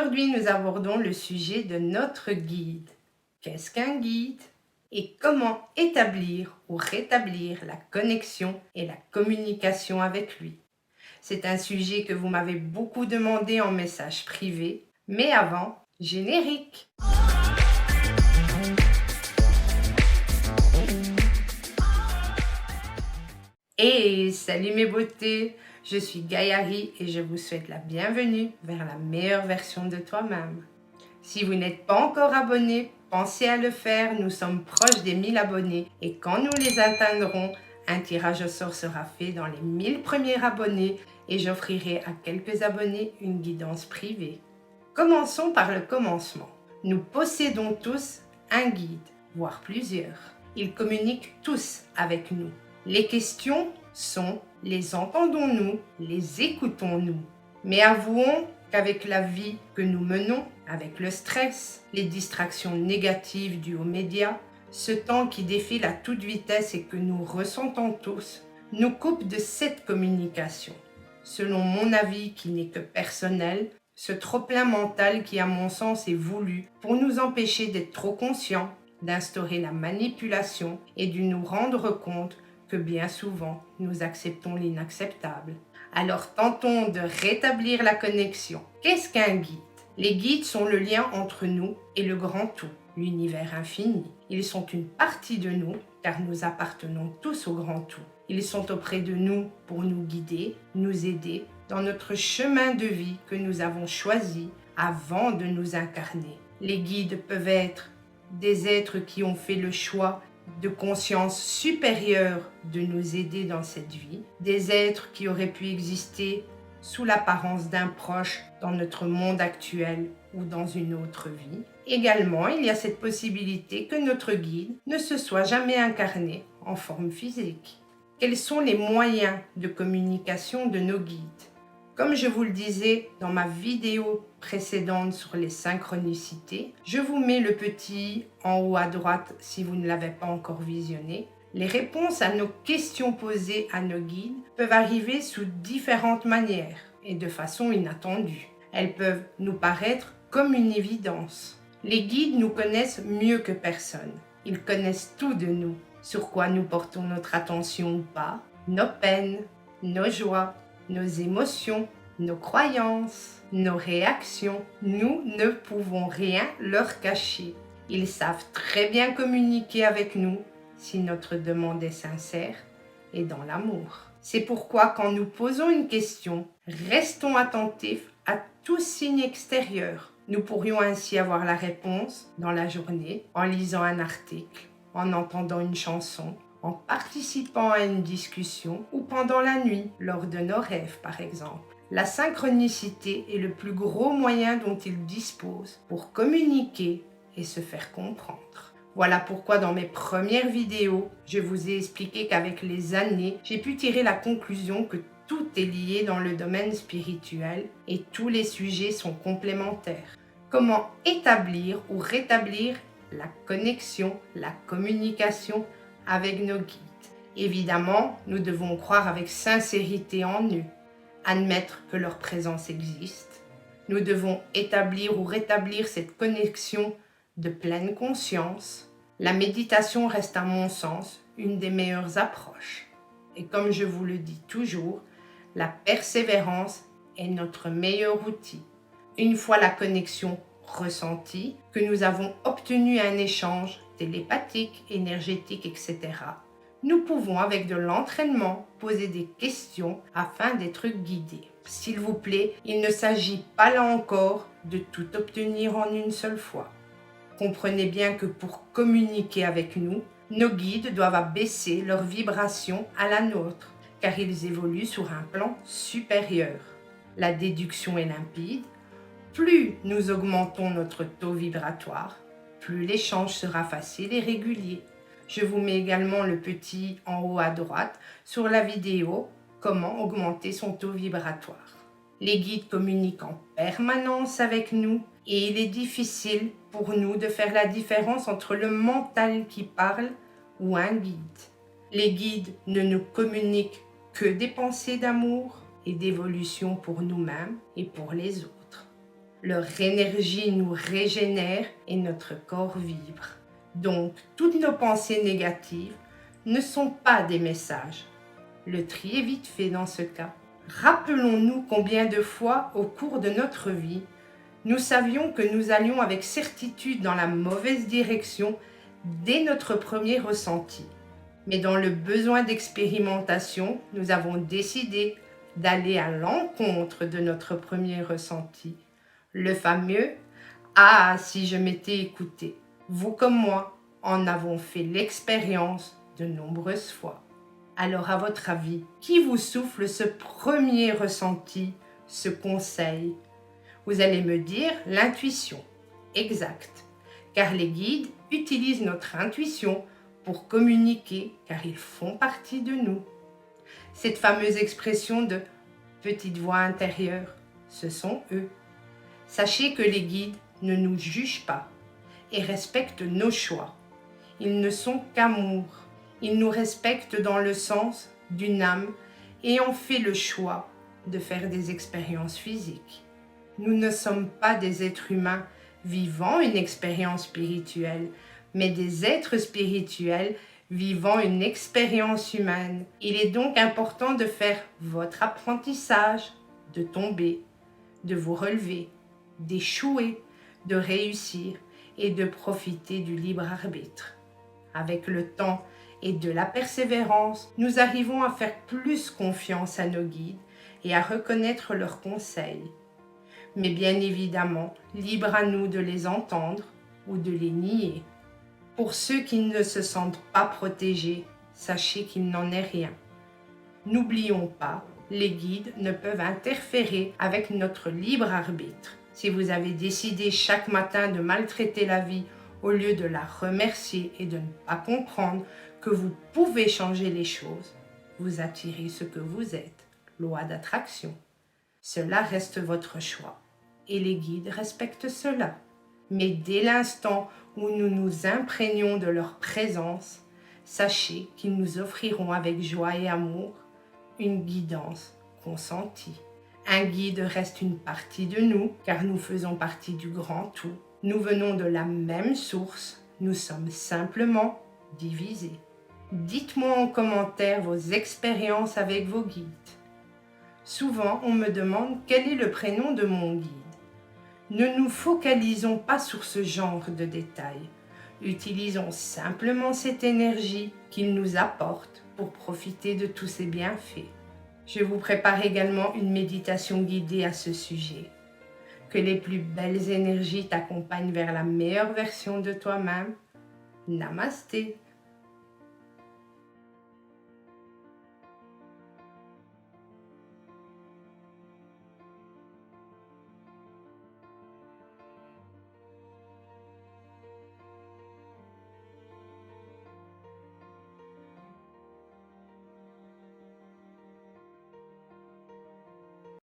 Aujourd'hui, nous abordons le sujet de notre guide. Qu'est-ce qu'un guide? Et comment établir ou rétablir la connexion et la communication avec lui? C'est un sujet que vous m'avez beaucoup demandé en message privé, mais avant, générique! Et salut mes beautés, je suis Gayari et je vous souhaite la bienvenue vers la meilleure version de toi-même. Si vous n'êtes pas encore abonné, pensez à le faire, nous sommes proches des 1000 abonnés et quand nous les atteindrons, un tirage au sort sera fait dans les 1000 premiers abonnés et j'offrirai à quelques abonnés une guidance privée. Commençons par le commencement. Nous possédons tous un guide, voire plusieurs. Ils communiquent tous avec nous. Les questions sont: les entendons-nous? Les écoutons-nous? Mais avouons qu'avec la vie que nous menons, avec le stress, les distractions négatives dues aux médias, ce temps qui défile à toute vitesse et que nous ressentons tous, nous coupe de cette communication. Selon mon avis qui n'est que personnel, ce trop-plein mental qui à mon sens est voulu pour nous empêcher d'être trop conscients, d'instaurer la manipulation et de nous rendre compte que bien souvent nous acceptons l'inacceptable. Alors tentons de rétablir la connexion. Qu'est-ce qu'un guide? Les guides sont le lien entre nous et le grand tout, l'univers infini. Ils sont une partie de nous car nous appartenons tous au grand tout. Ils sont auprès de nous pour nous guider, nous aider dans notre chemin de vie que nous avons choisi avant de nous incarner. Les guides peuvent être des êtres qui ont fait le choix de conscience supérieure de nous aider dans cette vie, des êtres qui auraient pu exister sous l'apparence d'un proche dans notre monde actuel ou dans une autre vie. Également, il y a cette possibilité que notre guide ne se soit jamais incarné en forme physique. Quels sont les moyens de communication de nos guides? Comme je vous le disais dans ma vidéo précédente sur les synchronicités, je vous mets le petit en haut à droite si vous ne l'avez pas encore visionné. Les réponses à nos questions posées à nos guides peuvent arriver sous différentes manières et de façon inattendue. Elles peuvent nous paraître comme une évidence. Les guides nous connaissent mieux que personne. Ils connaissent tout de nous, sur quoi nous portons notre attention ou pas, nos peines, nos joies, nos émotions, nos croyances, nos réactions. Nous ne pouvons rien leur cacher. Ils savent très bien communiquer avec nous si notre demande est sincère et dans l'amour. C'est pourquoi quand nous posons une question, restons attentifs à tout signe extérieur. Nous pourrions ainsi avoir la réponse dans la journée, en lisant un article, en entendant une chanson, en participant à une discussion ou pendant la nuit, lors de nos rêves par exemple. La synchronicité est le plus gros moyen dont ils disposent pour communiquer et se faire comprendre. Voilà pourquoi dans mes premières vidéos, je vous ai expliqué qu'avec les années, j'ai pu tirer la conclusion que tout est lié dans le domaine spirituel et tous les sujets sont complémentaires. Comment établir ou rétablir la connexion, la communication avec nos guides? Évidemment, nous devons croire avec sincérité en eux, admettre que leur présence existe. Nous devons établir ou rétablir cette connexion de pleine conscience. La méditation reste à mon sens une des meilleures approches. Et comme je vous le dis toujours, la persévérance est notre meilleur outil. Une fois la connexion ressentie, que nous avons obtenu un échange télépathique, énergétique, etc., nous pouvons avec de l'entraînement poser des questions afin d'être guidés. S'il vous plaît, il ne s'agit pas là encore de tout obtenir en une seule fois. Comprenez bien que pour communiquer avec nous, nos guides doivent abaisser leur vibration à la nôtre, car ils évoluent sur un plan supérieur. La déduction est limpide. Plus nous augmentons notre taux vibratoire, plus l'échange sera facile et régulier. Je vous mets également le petit en haut à droite sur la vidéo « Comment augmenter son taux vibratoire ». Les guides communiquent en permanence avec nous et il est difficile pour nous de faire la différence entre le mental qui parle ou un guide. Les guides ne nous communiquent que des pensées d'amour et d'évolution pour nous-mêmes et pour les autres. Leur énergie nous régénère et notre corps vibre. Donc, toutes nos pensées négatives ne sont pas des messages. Le tri est vite fait dans ce cas. Rappelons-nous combien de fois, au cours de notre vie, nous savions que nous allions avec certitude dans la mauvaise direction dès notre premier ressenti. Mais dans le besoin d'expérimentation, nous avons décidé d'aller à l'encontre de notre premier ressenti. Le fameux « Ah, si je m'étais écouté ». Vous comme moi en avons fait l'expérience de nombreuses fois. Alors à votre avis, qui vous souffle ce premier ressenti, ce conseil? Vous allez me dire l'intuition. Exact. Car les guides utilisent notre intuition pour communiquer car ils font partie de nous. Cette fameuse expression de petite voix intérieure, ce sont eux. Sachez que les guides ne nous jugent pas et respectent nos choix. Ils ne sont qu'amour. Ils nous respectent dans le sens d'une âme ayant fait le choix de faire des expériences physiques. Nous ne sommes pas des êtres humains vivant une expérience spirituelle, mais des êtres spirituels vivant une expérience humaine. Il est donc important de faire votre apprentissage, de tomber, de vous relever, d'échouer, de réussir et de profiter du libre arbitre. Avec le temps et de la persévérance, nous arrivons à faire plus confiance à nos guides et à reconnaître leurs conseils. Mais bien évidemment, libre à nous de les entendre ou de les nier. Pour ceux qui ne se sentent pas protégés, sachez qu'il n'en est rien. N'oublions pas, les guides ne peuvent interférer avec notre libre arbitre. Si vous avez décidé chaque matin de maltraiter la vie au lieu de la remercier et de ne pas comprendre que vous pouvez changer les choses, vous attirez ce que vous êtes, loi d'attraction. Cela reste votre choix et les guides respectent cela. Mais dès l'instant où nous nous imprégnons de leur présence, sachez qu'ils nous offriront avec joie et amour une guidance consentie. Un guide reste une partie de nous car nous faisons partie du grand tout. Nous venons de la même source, nous sommes simplement divisés. Dites-moi en commentaire vos expériences avec vos guides. Souvent, on me demande quel est le prénom de mon guide. Ne nous focalisons pas sur ce genre de détails. Utilisons simplement cette énergie qu'il nous apporte pour profiter de tous ses bienfaits. Je vous prépare également une méditation guidée à ce sujet. Que les plus belles énergies t'accompagnent vers la meilleure version de toi-même. Namasté.